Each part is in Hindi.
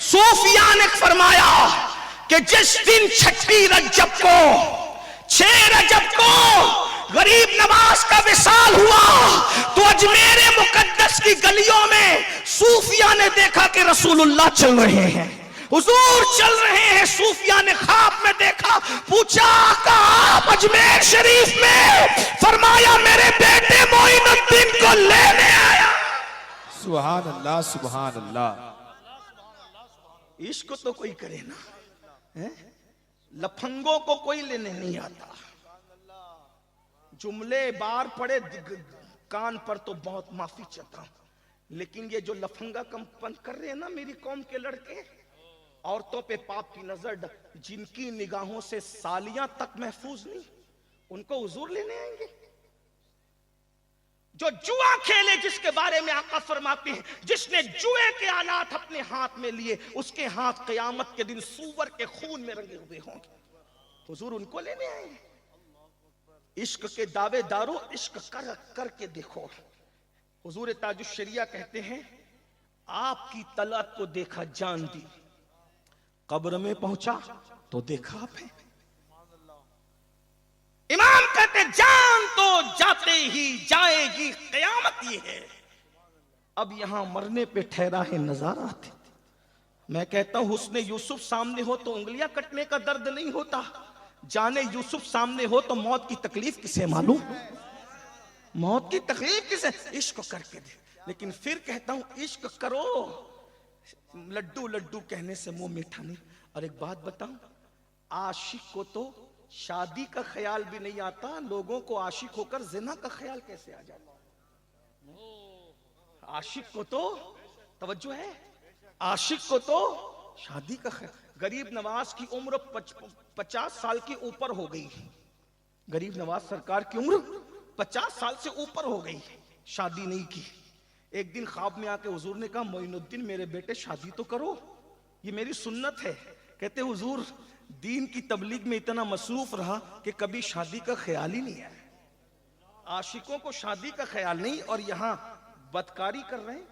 सूफिया ने फरमाया कि जिस दिन 6 रजब को 6 रजब को गरीब नवाज का विसाल हुआ तो अजमेर मुकद्दस की गलियों में सूफिया ने देखा कि रसूलुल्लाह चल रहे हैं, हुजूर चल रहे हैं। सूफिया ने ख्वाब में देखा, पूछा आका आप अजमेर शरीफ में? फरमाया मेरे बेटे मोइनुद्दीन को लेने आया। सुभान अल्लाह, सुभान अल्लाह। इश्क तो कोई करे ना है? लफंगों को कोई लेने नहीं आता। जुमले बार पड़े कान पर तो बहुत माफी चाहता हूं, लेकिन ये जो लफंगा कंपन कर रहे हैं ना मेरी कौम के लड़के, औरतों पे पाप की नजर, जिनकी निगाहों से सालियां तक महफूज नहीं, उनको हुजूर लेने आएंगे। जो जुआ खेले, जिसके बारे में आका फरमाते हैं जिसने जुए के आलात अपने हाथ में लिए उसके हाथ क़यामत के दिन सूअर के खून में रंगे हुए होंगे, हुजूर उनको लेने आएंगे। इश्क के दावेदारों, इश्क करके देखो। हुजूर ताजुश शरिया कहते हैं आपकी तलत को देखा जान दी, कब्र में पहुंचा तो देखा आप है। इमाम कहते जान तो जाते ही जाएगी कयामत ये है, अब यहां मरने पे ठहरा है नजारा। मैं कहता हूं हुस्ने यूसुफ सामने हो तो उंगलियां कटने का दर्द नहीं होता, जाने यूसुफ सामने हो तो मौत की तकलीफ किसे मालूम? मौत की तकलीफ किसे? इश्क करके दे। लेकिन फिर कहता हूं इश्क करो, लड्डू लड्डू कहने से मुंह मीठा नहीं। और एक बात बताऊं, आशिक को तो शादी का ख्याल भी नहीं आता, लोगों को आशिक होकर जिना का ख्याल कैसे आ जाता? आशिक को तो तवज्जो है, आशिक को तो शादी का ख्याल। गरीब नवाज की उम्र 50 साल की ऊपर हो गई, गरीब नवाज सरकार की उम्र 50 साल से ऊपर हो गई, शादी नहीं की। एक दिन ख्वाब में आके हुजूर ने कहा मोइनुद्दीन मेरे बेटे शादी तो करो, ये मेरी सुन्नत है। कहते हुजूर दीन की तबलीग में इतना मसरूफ रहा कि कभी शादी का ख्याल ही नहीं आया। आशिकों को शादी का ख्याल नहीं, और यहां बदकारी कर रहे हैं,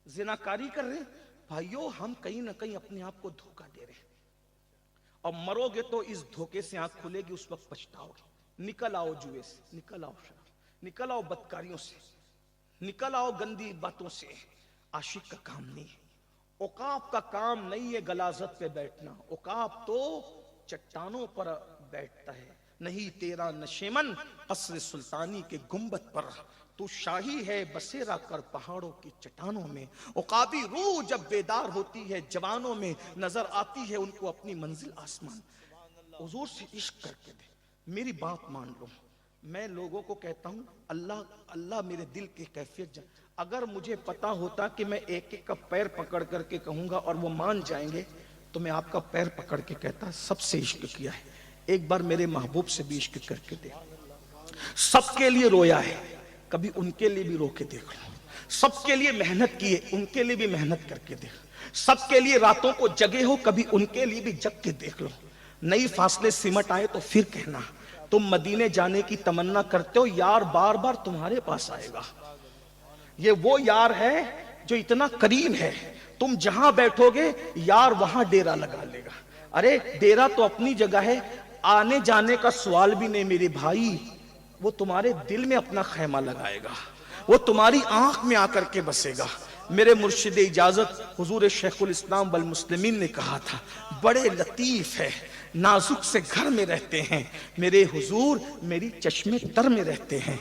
जिनाकारी कर रहे हैं। भाइयों हम कहीं ना कहीं अपने आप को धोखा दे रहे हैं, और मरोगे तो इस धोखे से आंख खुलेगी, उस वक्त पछताओगे। निकल आओ जुए से, निकल आओ शराब, निकल आओ बदकारियों से, निकल आओ गंदी बातों से। आशिक का काम नहीं है, औकाफ का काम नहीं है गलाजत पे बैठना। औकाफ तो चट्टानों पर बैठता है। नहीं तेरा नशेमन कसर सुल्तानी के गुंबद पर, तू शाही है बसेरा कर पहाड़ों की चट्टानों में। औकाबी रूह जब बेदार होती है जवानों में, नजर आती है उनको अपनी मंजिल आसमान। हुजूर से इश्क करके दे, मेरी बात मान लो। मैं लोगों को कहता हूं अल्लाह अल्लाह मेरे दिल की कैफियत जान। अगर मुझे पता होता कि मैं एक एक का पैर पकड़ करके कहूंगा और वो मान जाएंगे, तो मैं आपका पैर पकड़ के कहता सबसे इश्क किया है, एक बार मेरे महबूब से भी इश्क करके दे। सबके लिए रोया है, कभी उनके लिए भी रो के देख लो। सबके लिए मेहनत की है, उनके लिए भी मेहनत करके देख। सबके लिए रातों को जगे हो, कभी उनके लिए भी जग के देख लो। नई फासले सिमट आए तो फिर कहना तुम मदीने जाने की तमन्ना करते हो, यार बार बार तुम्हारे पास आएगा। ये वो यार है जो इतना करीम है, तुम जहां बैठोगे यार वहां डेरा लगा लेगा। अरे डेरा तो अपनी जगह है, आने जाने का सवाल भी नहीं मेरे भाई। वो तुम्हारे दिल में अपना खैमा लगाएगा, वो तुम्हारी आंख में आकर के बसेगा। मेरे मुर्शिद इजाजत हुजूर शेखुल इस्लाम वल मुस्लिमीन ने कहा था, बड़े लतीफ है, नाजुक से घर में रहते हैं मेरे हुजूर, मेरी चश्मे तर में रहते हैं।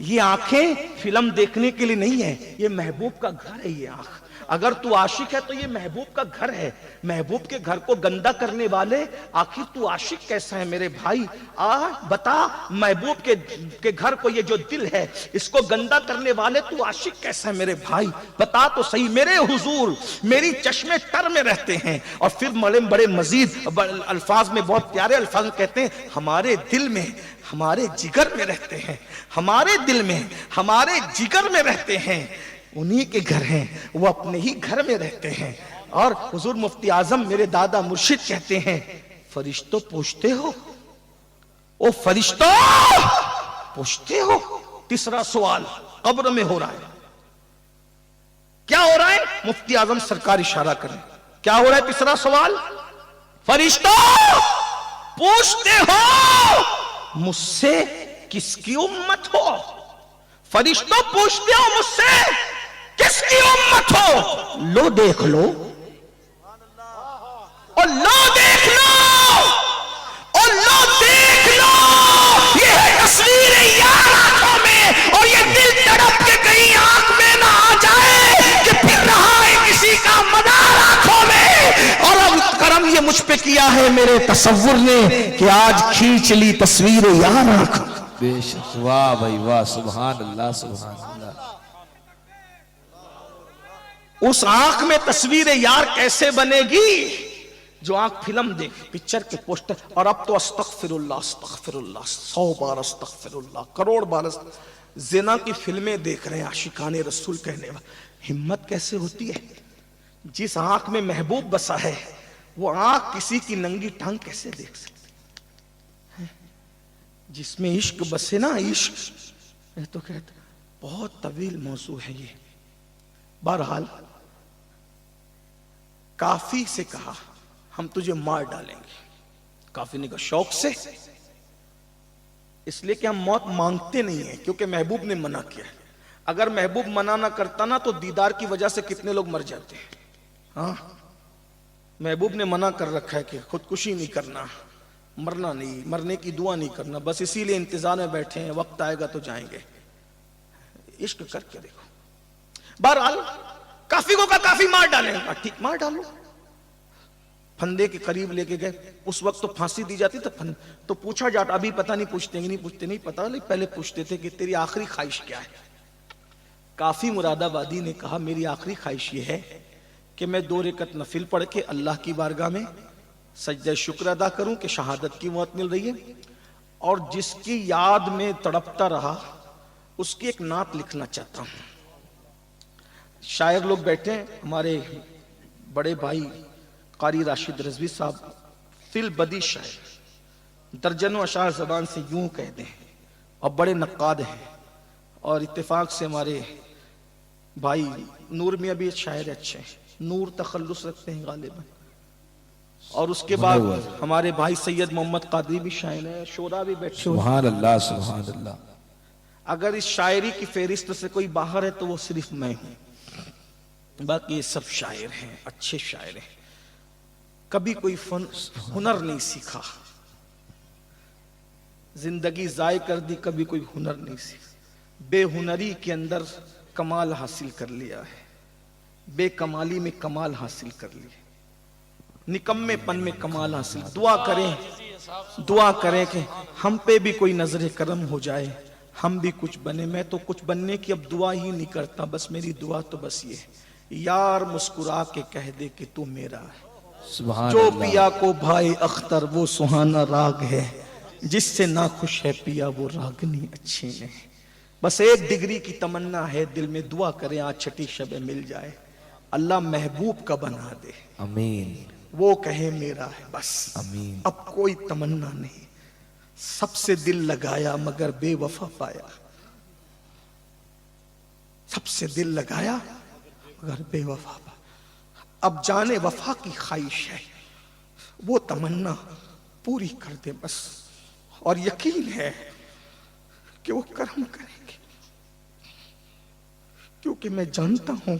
ये आंखें फिल्म देखने के लिए नहीं है, ये महबूब का घर है। ये आंख अगर तू आशिक है तो ये महबूब का घर है। महबूब के घर को गंदा करने वाले, आखिर तू आशिक कैसा है मेरे भाई? बता, महबूब के घर को ये जो दिल है इसको गंदा करने वाले तू आशिक कैसा है मेरे भाई? बता तो सही। मेरे हुजूर मेरी चश्मे तर में रहते हैं। और फिर बड़े मजीद अल्फाज में, बहुत प्यारे अल्फाज में कहते हैं, हमारे दिल में, हमारे जिगर में रहते हैं, हमारे दिल में, हमारे जिगर में रहते हैं। उन्हीं के घर हैं, वो अपने ही घर में रहते हैं। और हुजूर मुफ्ती आजम मेरे दादा मुर्शिद कहते हैं, फरिश्तों पूछते हो, ओ फरिश्तों पूछते हो। तीसरा सवाल कब्र में हो रहा है। क्या हो रहा है? मुफ्ती आजम सरकार इशारा करें। क्या हो रहा है? तीसरा सवाल, फरिश्तों पूछते हो मुझसे किसकी उम्मत हो? फरिश्तों पूछते हो मुझसे किसकी उम्मत हो? लो देख लो, और लो देख लो, और लो देख लो, ये है तस्वीर यार आंखों में, और ये दिल तड़प के कहीं आंख में ना आ जाए कि फिर रहा है किसी का मदार आंखों में। और अब करम ये मुझ पे किया है मेरे तसव्वुर ने कि आज खींच ली तस्वीर यार आंखों। बेशक, वाह भाई वाह, सुभान अल्लाह सुभान अल्लाह। उस आंख में तस्वीर यार कैसे बनेगी? जो आंख फिल्म देख, पिक्चर के पोस्टर, और अब तो अस्तगफिरुल्लाह अस्तगफिरुल्लाह, 100 बार अस्तगफिरुल्लाह, करोड़ बार जिना की फिल्में देख रहे हैं आशिकाने रसूल कहने वाले। हिम्मत कैसे होती है? जिस आंख में महबूब बसा है वो आंख किसी की नंगी टांग कैसे देख सकती है? जिसमें इश्क बसे ना, इश्क, तो कहते बहुत तवील मौजू है ये। बहरहाल काफी से कहा हम तुझे मार डालेंगे। काफी ने कहा शौक से, इसलिए कि हम मौत मांगते नहीं है, क्योंकि महबूब ने मना किया है। अगर महबूब मना ना करता ना तो दीदार की वजह से कितने लोग मर जाते हैं। हाँ, महबूब ने मना कर रखा है कि खुदकुशी नहीं करना, मरना नहीं, मरने की दुआ नहीं करना, बस इसीलिए इंतजार में बैठे हैं, वक्त आएगा तो जाएंगे। इश्क करके देखो। बहरहाल काफी को का काफी मार डालेंगे, ठीक मार डालो। फंदे के करीब लेके गए, उस वक्त तो फांसी दी जाती तो पूछा जाता, अभी पता नहीं पूछते नहीं पूछते नहीं पता, लेकिन पहले पूछते थे कि तेरी आखिरी ख्वाहिश क्या है। काफी मुरादाबादी ने कहा मेरी आखिरी ख्वाहिश ये है कि मैं 2 रकअत नफिल पढ़ के अल्लाह की बारगाह में सजदा शुक्र अदा करूं कि शहादत की मौत मिल रही है, और जिसकी याद में तड़पता रहा उसकी एक नात लिखना चाहता हूं। शायर लोग बैठे हैं, हमारे बड़े भाई कारी राशिद रजवी साहब फिल बदी शायर, दर्जनों अशार जबान से यूं कह दें, और बड़े नक्काद हैं। और इत्तेफाक से हमारे भाई नूर मियां भी शायर अच्छे हैं, नूर तखल्लुस रखते हैं गालिबन। और उसके बाद हमारे भाई सैयद मोहम्मद कादरी भी शायर हैं, शोरा भी बैठे हुए। सुभान अल्लाह सुभान अल्लाह। अगर इस शायरी की फेरिस्त से कोई बाहर है तो वो सिर्फ मैं हूं, बाकी ये सब शायर हैं, अच्छे शायर हैं। कभी कोई हुनर नहीं सीखा, जिंदगी जाय कर दी, कभी कोई हुनर नहीं सीखा। बेहुनरी के अंदर कमाल हासिल कर लिया है, बेकमाली में कमाल हासिल कर लिया, निकम्मेपन में कमाल हासिल। दुआ करें कि हम पे भी कोई नजर करम हो जाए, हम भी कुछ बने। मैं तो कुछ बनने की अब दुआ ही नहीं करता, बस मेरी दुआ तो बस ये है, यार मुस्कुरा के कह दे कि तू मेरा है। जो पिया को भाई अख्तर वो सुहाना राग है, जिससे ना खुश है पिया वो रागनी अच्छी है। बस एक डिग्री की तमन्ना है दिल में, दुआ करें आज छठी शबे मिल जाए, अल्लाह महबूब का बना दे, आमीन। वो कहे मेरा है बस, आमीन। अब कोई तमन्ना नहीं। सबसे दिल लगाया मगर बेवफा पाया, सबसे दिल लगाया मगर बेवफा पाया। अब जाने वफा की ख्वाहिश है, वो तमन्ना पूरी कर दे बस, और यकीन है कि वो करम करेंगे, क्योंकि मैं जानता हूं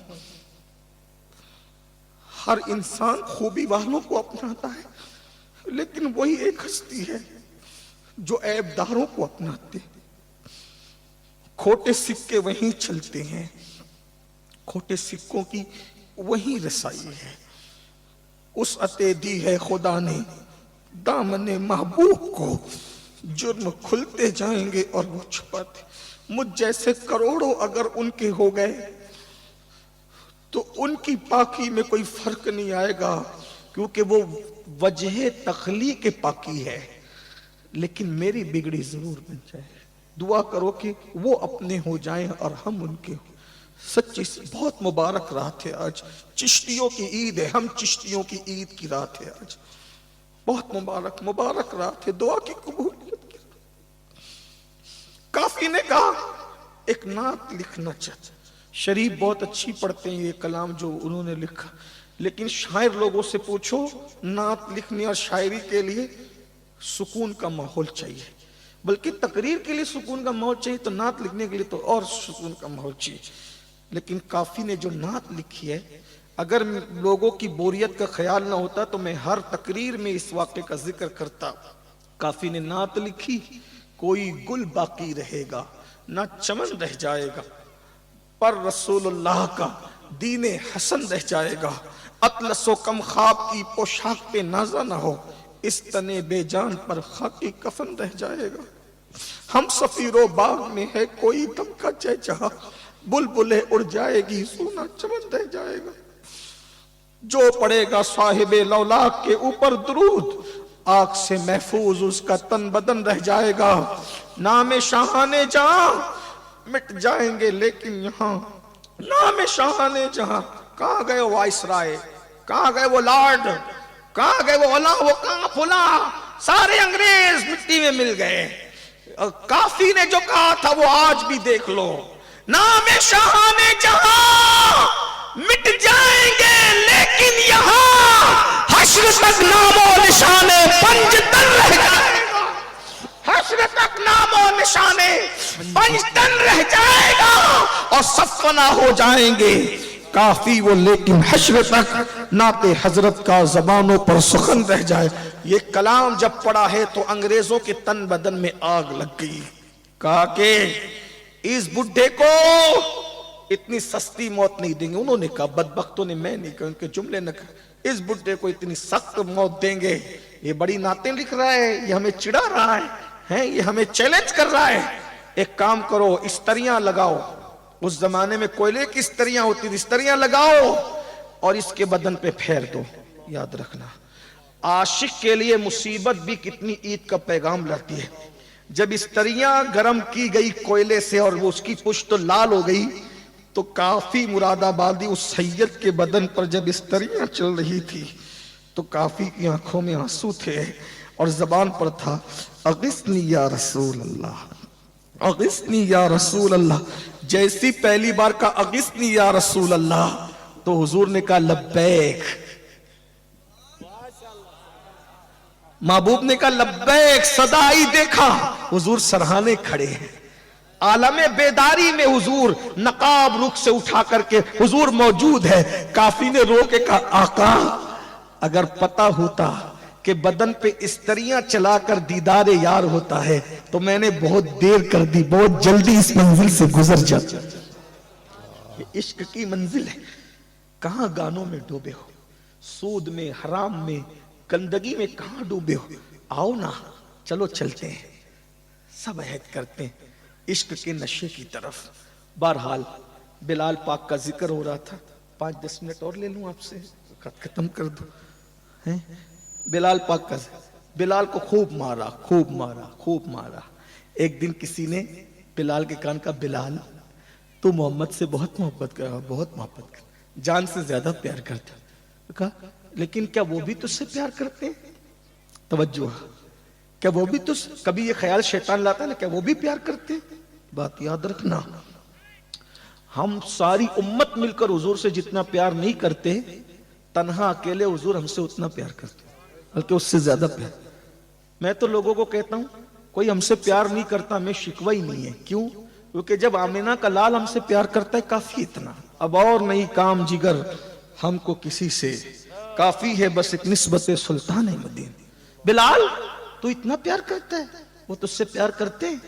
हर इंसान खूबी वालों को अपनाता है, लेकिन वही एक हस्ती है जो ऐबदारों को अपनाते। खोटे सिक्के वहीं चलते हैं, खोटे सिक्कों की वही रसाई है। उस अते दी है खुदा ने दामने महबूब को, जुर्म खुलते जाएंगे और वो छुपाते। मुझ जैसे करोड़ों अगर उनके हो गए तो उनकी पाकी में कोई फर्क नहीं आएगा, क्योंकि वो वजह तखलीक पाकी है, लेकिन मेरी बिगड़ी जरूर बन जाए। दुआ करो कि वो अपने हो जाएं और हम उनके हो। सच्ची बहुत मुबारक रात है आज, चिश्तियों की ईद है, हम चिश्तियों की ईद की रात है आज, बहुत मुबारक मुबारक रात है, दुआ की कबूलियत की रात। काफी ने कहा एक नात लिखना चाहता, शरीफ बहुत अच्छी पढ़ते हैं ये कलाम जो उन्होंने लिखा, लेकिन शायर लोगों से पूछो, नात लिखने और शायरी के लिए सुकून का माहौल चाहिए, बल्कि तकरीर के लिए सुकून का माहौल चाहिए, तो नात लिखने के लिए तो और सुकून का माहौल चाहिए। लेकिन काफी ने जो नात लिखी है, अगर लोगों की बोरियत का ख्याल ना होता तो मैं हर तकरीर में इस वाक़े का जिक्र करता। काफी ने नात लिखी, कोई गुल बाकी रहेगा ना चमन रह जाएगा, पर रसूलुल्लाह का दीने हसन रह जाएगा। अतलसो कम ख्वाब की पोशाक पे नाजा ना हो, इस तने बेजान पर खाकी कफन रह जाएगा। हम सफीरो बाग में है कोई दम का चहचहा, बुलबुलें उड़ जाएगी सोना चमन रह जाएगा। जो पड़ेगा साहिबे लौलाक के ऊपर दुरूद, आग से महफूज उसका तन बदन रह जाएगा। नामे शाहाने जहां मिट जाएंगे लेकिन यहाँ, नामे शाहाने जहां, कहाँ गए वो वाइसराय, कहाँ गए वो लॉर्ड, कहाँ गए वो अला, वो कहाँ फुला, सारे अंग्रेज मिट्टी में मिल गए। काफी ने जो कहा था वो आज भी देख लो, नामे शाहाने जहां मिट जाएंगे लेकिन यहाँ, हश्र तक नामो निशाने पंजतन रह जाएगा। हश्र तक नामो निशाने पंजतन रह जाएगा और सब फना हो जाएंगे। काफी वो लेकिन हश्र तक नाते हजरत का जबानों पर सुखन रह जाए। ये कलाम जब पढ़ा है तो अंग्रेजों के तन बदन में आग लग गई। कहा कि इस बुढ़े को इतनी सस्ती मौत नहीं देंगे। उन्होंने कहा, बदबख्तों ने, मैं नहीं कहा, उनके जुमले न कहा, इस बुढ़े को इतनी सख्त मौत देंगे। ये बड़ी नातें लिख रहा है, ये हमें चिढ़ा रहा है, ये हमें चैलेंज कर रहा है। एक काम करो, इस्तरियां लगाओ, उस जमाने में कोयले की इस्तरियां होती थी, इस्तरियां लगाओ और इसके बदन पे फेर दो। याद रखना, आशिक के लिए मुसीबत भी कितनी ईद का पैगाम लाती है। जब इस्तरियां गर्म की गई कोयले से और वो उसकी पुश्त तो लाल हो गई, तो काफी मुरादाबादी उस सैयद के बदन पर जब इस्तरियां चल रही थी तो काफी की आंखों में आंसू थे और जबान पर था, अगिस्नी या रसूल अल्लाह, अगिस्नी या रसूल अल्लाह। जैसी पहली बार का अगिस्नी या रसूल अल्लाह, तो हुजूर ने कहा लब्बैक, महबूब ने कहा लब्बैक, सदाई देखा। हुजूर सरहाने खड़े हैं, आलमे बेदारी में हुजूर नकाब रुख से उठा करके हुजूर मौजूद है। काफी ने रो के कहा, आका अगर पता होता कि बदन पे इस्तरियां चलाकर दीदार यार होता है तो मैंने बहुत देर कर दी, बहुत जल्दी इस मंजिल से गुजर जाता। ये इश्क की मंजिल है। कहां गानों में डूबे हो, सूद में, हराम में, गंदगी में कहां डूबे हो? आओ ना, चलो चलते हैं, सब अहद करते हैं इश्क के नशे की तरफ। बहरहाल बिलाल पाक का जिक्र हो रहा था, 5-10 मिनट और ले लूं आपसे, खत्म कर दो। हैं बिलाल पाक का, बिलाल को खूब मारा, खूब मारा, खूब मारा। एक दिन किसी ने बिलाल के कान का, बिलाल तू मोहम्मद से बहुत मोहब्बत कर, बहुत मोहब्बत कर, जान से ज्यादा प्यार करता। तो कहा, लेकिन क्या वो भी तुझसे प्यार करते हैं? तवज्जो, क्या वो भी तुझ, कभी ये ख्याल शैतान लाता है ना, क्या वो भी प्यार करते हैं? बात याद रखना, हम सारी उम्मत मिलकर हुजूर से जितना प्यार नहीं करते, तन्हा अकेले हुजूर हमसे उतना प्यार करते, बल्कि उससे ज्यादा प्यार। मैं तो लोगों को कहता हूं, कोई हमसे प्यार नहीं करता, हमें शिकवा ही नहीं है। क्यों? क्योंकि जब आमिना का लाल हमसे प्यार करता है, काफी इतना, अब और नहीं काम जिगर हमको किसी से, काफी है बस एक निस्बत सुल्तान मदीना। बिलाल तू इतना प्यार करता है, वो तुझसे प्यार करते हैं?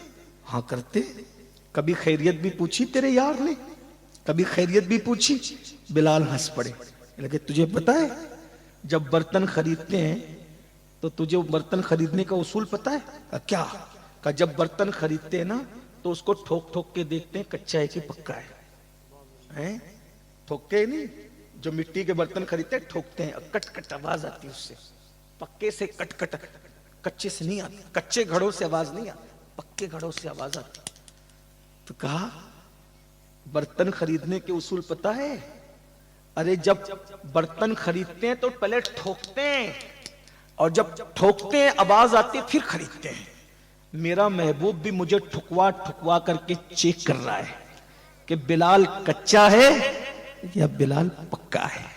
हाँ करते। कभी खैरियत भी पूछी तेरे यार ने? कभी खैरियत भी पूछी? बिलाल हंस पड़े, लगे तुझे पता है जब बर्तन खरीदते हैं तो तुझे बर्तन खरीदने का उसूल पता है? क्या? का जब बर्तन खरीदते हैं ना तो उसको ठोक ठोक के देखते हैं कच्चा है कि पक्का है? ठोक के नहीं, जो मिट्टी के बर्तन खरीदते हैं ठोकते हैं, कट कट आवाज आती है उससे, पक्के से कट कट, कच्चे से नहीं आती, कच्चे घड़ों से आवाज नहीं आती, पक्के घड़ों से आवाज आती। तो कहा बर्तन खरीदने के उसूल पता है? अरे जब बर्तन खरीदते हैं तो पहले ठोकते हैं, और जब ठोकते हैं आवाज आती है फिर खरीदते हैं। मेरा महबूब भी मुझे ठुकवा ठुकवा करके चेक कर रहा है कि बिलाल कच्चा है या बिलाल पक्का है।